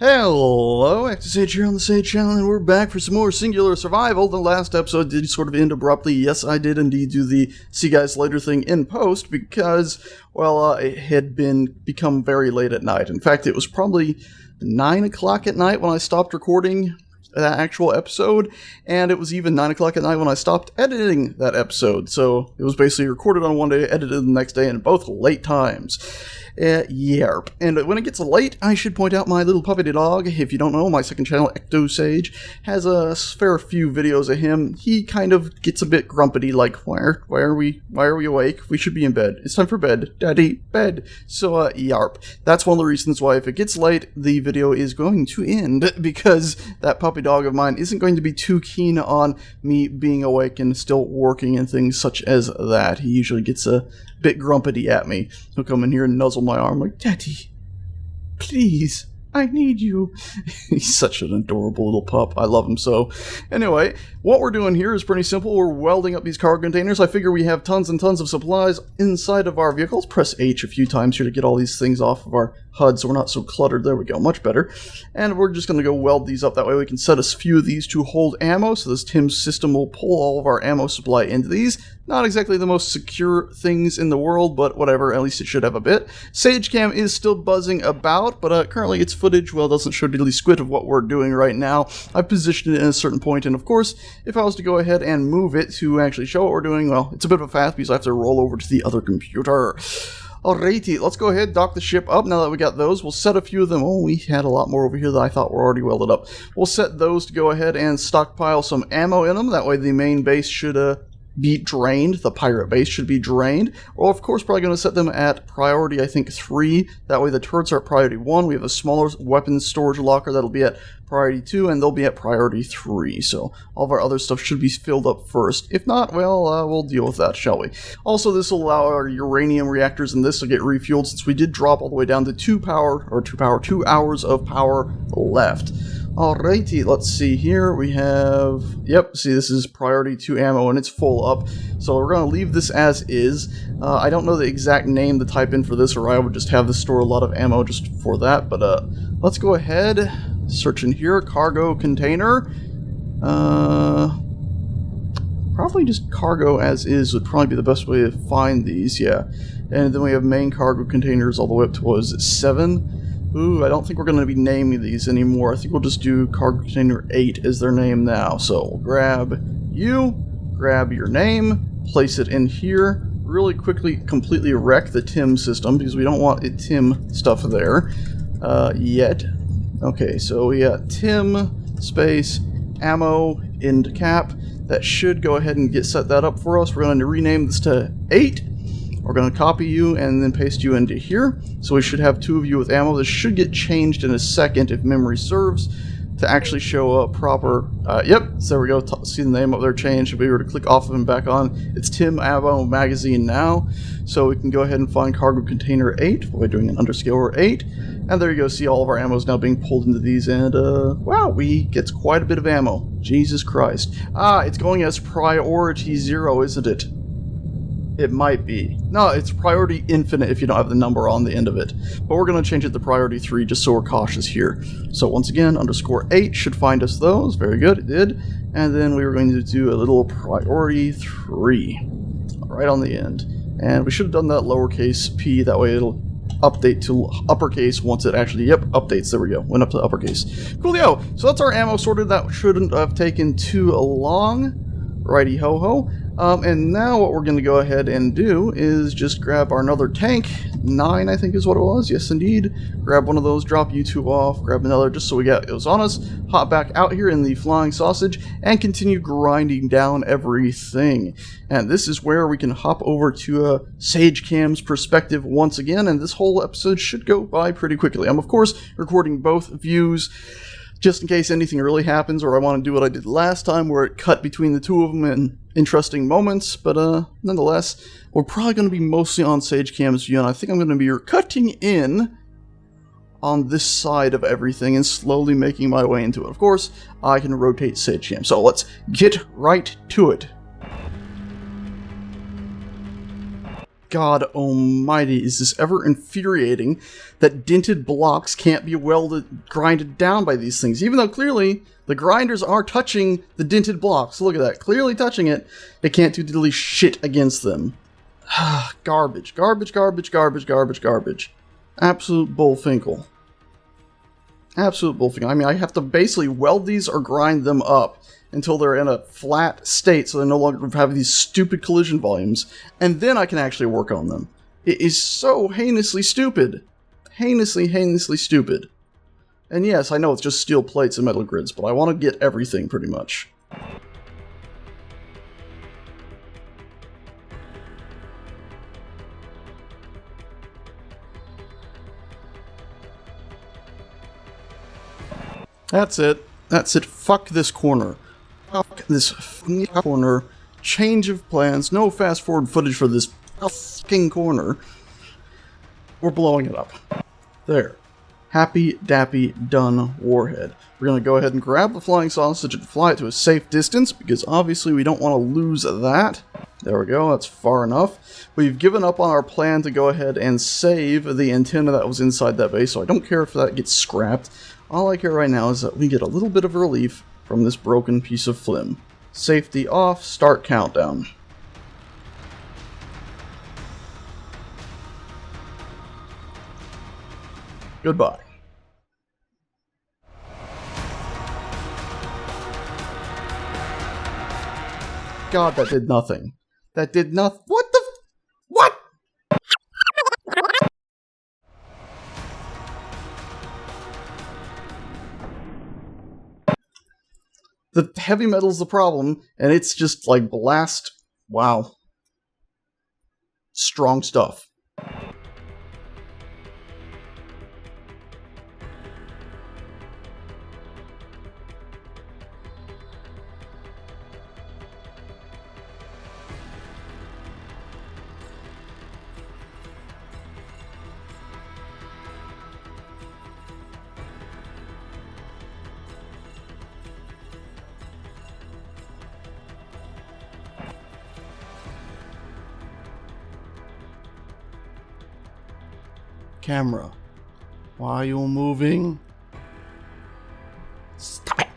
Hello, ActiveSage here on the Sage channel, and we're back for some more Singular Survival. The last episode did sort of end abruptly. Yes, I did indeed do the see you guys later thing in post because, well, it had become very late at night. In fact, it was probably 9 o'clock at night when I stopped recording that actual episode, and it was even 9 o'clock at night when I stopped editing that episode. So it was basically recorded on one day, edited the next day, and both late times. Yarp. And when it gets late, I should point out my little puppy dog. If you don't know, my second channel, Ectosage, has a fair few videos of him. He kind of gets a bit grumpy, like, why are we awake? We should be in bed. It's time for bed. Daddy, bed. So, yarp. That's one of the reasons why if it gets late, the video is going to end, because that puppy dog of mine isn't going to be too keen on me being awake and still working and things such as that. He usually gets a bit grumpy at me. He'll come in here and nuzzle my arm like, Daddy, please, I need you. He's such an adorable little pup. I love him so. Anyway, what we're doing here is pretty simple. We're welding up these cargo containers. I figure we have tons and tons of supplies inside of our vehicles. Press H a few times here to get all these things off of our HUD so we're not so cluttered. There we go. Much better. And we're just going to go weld these up. That way we can set a few of these to hold ammo. So this Tim's system will pull all of our ammo supply into these. Not exactly the most secure things in the world, but whatever. At least it should have a bit. SageCam is still buzzing about, but currently its footage, well, doesn't show diddly squid of what we're doing right now. I've positioned it in a certain point, and of course, if I was to go ahead and move it to actually show what we're doing, well, it's a bit of a fast because I have to roll over to the other computer. Alrighty, let's go ahead, dock the ship up. Now that we got those, we'll set a few of them. Oh, we had a lot more over here that I thought were already welded up. We'll set those to go ahead and stockpile some ammo in them. That way the main base should be drained. The pirate base should be drained. Well, of course, probably going to set them at priority, I think, 3. That way the turrets are at priority 1. We have a smaller weapons storage locker that'll be at priority 2, and they'll be at priority 3. So all of our other stuff should be filled up first. If not, well, we'll deal with that, shall we? Also, this will allow our uranium reactors and this to get refueled, since we did drop all the way down to 2 hours of power left. Alrighty, let's see here. We have, yep, see, this is priority 2 ammo and it's full up. So we're going to leave this as is. I don't know the exact name to type in for this, or I would just have this store a lot of ammo just for that. But let's go ahead, search in here, cargo container. Probably just cargo as is would probably be the best way to find these, yeah. And then we have main cargo containers all the way up to, what is it, 7? Ooh, I don't think we're going to be naming these anymore. I think we'll just do cargo container 8 as their name now. So we'll grab you, grab your name, place it in here, really quickly completely wreck the Tim system because we don't want it Tim stuff there yet. Okay, so we got Tim space ammo end cap. That should go ahead and set that up for us. We're going to rename this to 8. We're going to copy you and then paste you into here. So we should have 2 of you with ammo. This should get changed in a second if memory serves to actually show up proper. Yep, so there we go. See the name of their change. If we were to click off of and back on, it's Tim Ammo Magazine now. So we can go ahead and find cargo container 8 by doing an underscore 8. And there you go. See all of our ammo is now being pulled into these. And wow, we get quite a bit of ammo. Jesus Christ. Ah, it's going as priority 0, isn't it? It might be. No, it's priority infinite if you don't have the number on the end of it. But we're going to change it to priority 3 just so we're cautious here. So once again, underscore 8 should find us those. Very good, it did. And then we were going to do a little priority 3 right on the end. And we should have done that lowercase p, that way it'll update to uppercase once it actually, yep, updates. There we go. Went up to uppercase. Coolio. So that's our ammo sorted. That shouldn't have taken too long. Righty ho ho. And now what we're going to go ahead and do is just grab our another tank, 9 I think is what it was, yes indeed, grab one of those, drop you 2 off, grab another just so we got those on us, hop back out here in the flying sausage, and continue grinding down everything. And this is where we can hop over to SageCam's perspective once again, and this whole episode should go by pretty quickly. I'm of course recording both views, just in case anything really happens, or I want to do what I did last time, where it cut between the 2 of them in interesting moments, but nonetheless, we're probably going to be mostly on SageCam's view, and I think I'm going to be cutting in on this side of everything and slowly making my way into it. Of course, I can rotate SageCam, so let's get right to it. God almighty, is this ever infuriating that dented blocks can't be grinded down by these things, even though clearly the grinders are touching the dented blocks. Look at that, clearly touching it. It can't do diddly shit against them. Garbage, garbage, garbage, garbage, garbage, garbage. Absolute bullfinkle. Absolute bullfinkle. I mean, I have to basically weld these or grind them up until they're in a flat state so they no longer have these stupid collision volumes, and then I can actually work on them. It is so heinously stupid. Heinously, heinously stupid. And yes, I know it's just steel plates and metal grids, but I want to get everything pretty much. That's it. That's it. Fuck this corner. Fuck this corner. Change of plans. No fast forward footage for this fucking corner. We're blowing it up. There. Happy dappy done warhead. We're going to go ahead and grab the flying sausage and fly it to a safe distance, because obviously we don't want to lose that. There we go, that's far enough. We've given up on our plan to go ahead and save the antenna that was inside that base, so I don't care if that gets scrapped. All I care right now is that we get a little bit of relief from this broken piece of phlegm. Safety off, start countdown. Goodbye. God, that did nothing. That did nothing. What the? What? The heavy metal's the problem, and it's just like blast. Wow. Strong stuff. Camera, why are you moving? Stop it!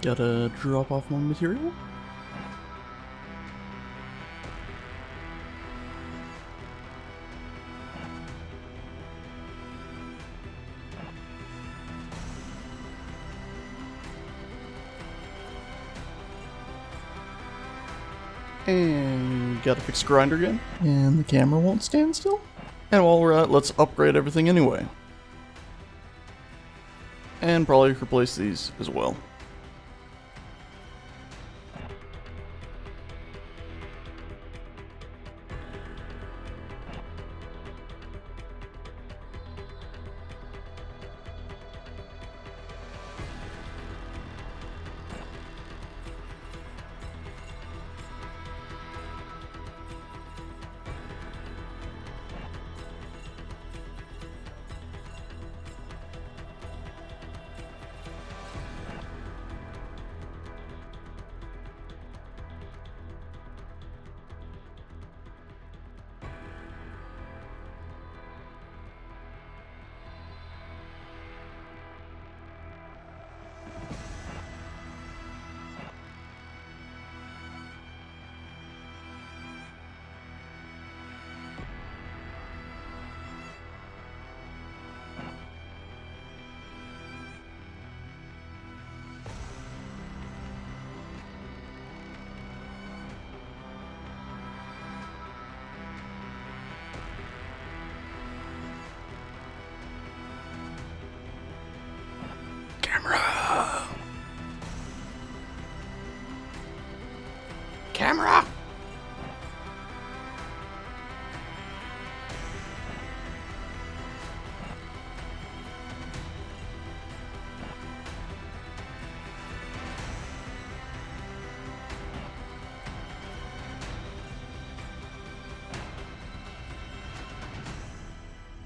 Gotta drop off more material? And gotta fix the grinder again. And the camera won't stand still. And while we're at it, let's upgrade everything anyway. And probably replace these as well.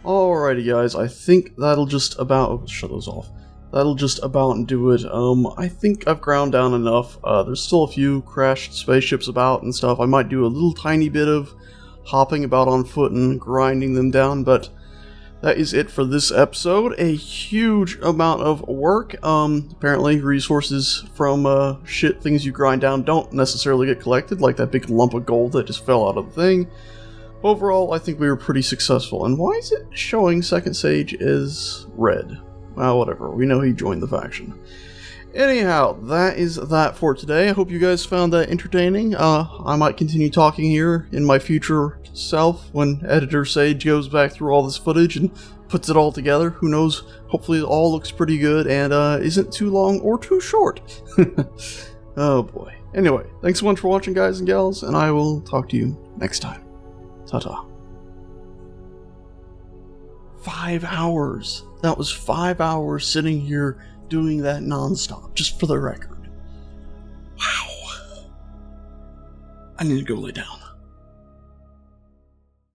Alrighty guys, I think that'll just about shut those off. That'll just about do it. I think I've ground down enough. There's still a few crashed spaceships about and stuff. I might do a little tiny bit of hopping about on foot and grinding them down, but that is it for this episode. A huge amount of work. Apparently resources from things you grind down don't necessarily get collected, like that big lump of gold that just fell out of the thing. Overall, I think we were pretty successful. And why is it showing Second Sage is red? Well, whatever. We know he joined the faction. Anyhow, that is that for today. I hope you guys found that entertaining. I might continue talking here in my future self when Editor Sage goes back through all this footage and puts it all together. Who knows? Hopefully it all looks pretty good and isn't too long or too short. Oh boy. Anyway, thanks so much for watching, guys and gals, and I will talk to you next time. Ta-ta. 5 hours. That was 5 hours sitting here doing that non-stop, just for the record. Wow. I need to go lay down.